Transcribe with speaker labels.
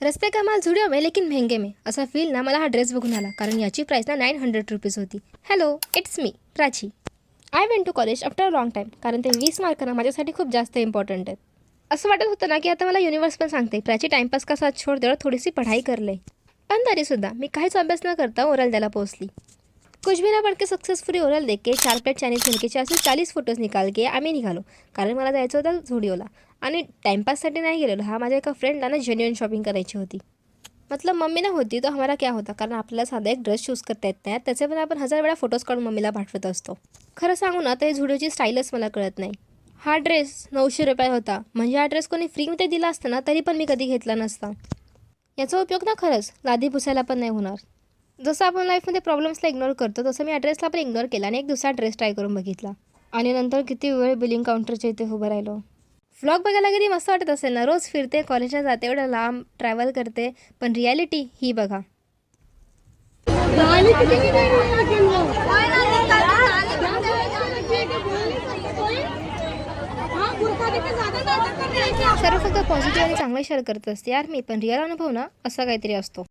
Speaker 1: रस्ते का माल झुडिओ में लेकिन महंगे में असा फील ना मला हा ड्रेस बघून आला, कारण याची प्राइस ना 900 रुपीज होती. Hello, it's me Prachi. I went to college after a long time, कारण ते 20 मार्क ना माझ्यासाठी खूप जास्त इम्पॉर्टंट आहेत. असं वाटत होतं ना की आता मला युनिवर्स पण सांगते, प्राची टाइमपास का साथ छोड़ दे और थोडीसी पढ़ाई कर ले. पण तरीसुद्धा मी काहीच अभ्यास न करता ओरल द्यायला पोहोचली. कुछ भी ना पढ़ के सक्सेसफुली ओरल देख के 4 प्लेट चायनीज फुलकीचे असे 40 फोटोज निकाल के आम्ही निघालो, कारण मला जायचं होतं झुडिओला. आणि टाइमपाससाठी नाही गेलेलो, हा माझ्या एका फ्रेंडला ना जेन्युइन शॉपिंग करायची होती. मतलब मम्मी ना होती तो हमारा क्या होता, कारण आपल्याला साधा एक ड्रेस चूज करता येत नाही, त्याचे पण आपण 1000 वेळा फोटोज काढून मम्मीला पाठवत असतो. खरं सांगू ना तर हे झुडिओची स्टाईलच मला कळत नाही. हा ड्रेस 900 रुपये होता, म्हणजे हा ड्रेस कोणी फ्रीमध्ये दिला असता ना तरी पण मी कधी घेतला नसता. याचा उपयोग ना खरंच लादी पुसायला पण नाही होणार. जसं आपण लाईफमध्ये प्रॉब्लेम्सला इग्नोर करतो, तसं मी ड्रेसला पण इग्नोर केला आणि एक दुसरा ड्रेस ट्राय करून बघितला. आणि नंतर किती वेळ बिलिंग काउंटरच्या इथे उभं राहिलो. व्लॉग बघायला किती मस्त वाटत असेल ना, रोज फिरते, कॉलेजला जाते, एवढं लांब ट्रॅव्हल करते, पण रियालिटी ही बघा. सर्व फक्त पॉझिटिव्ह आणि चांगलं शेअर करत असते यार मी, पण रिअल अनुभव ना असा काहीतरी असतो.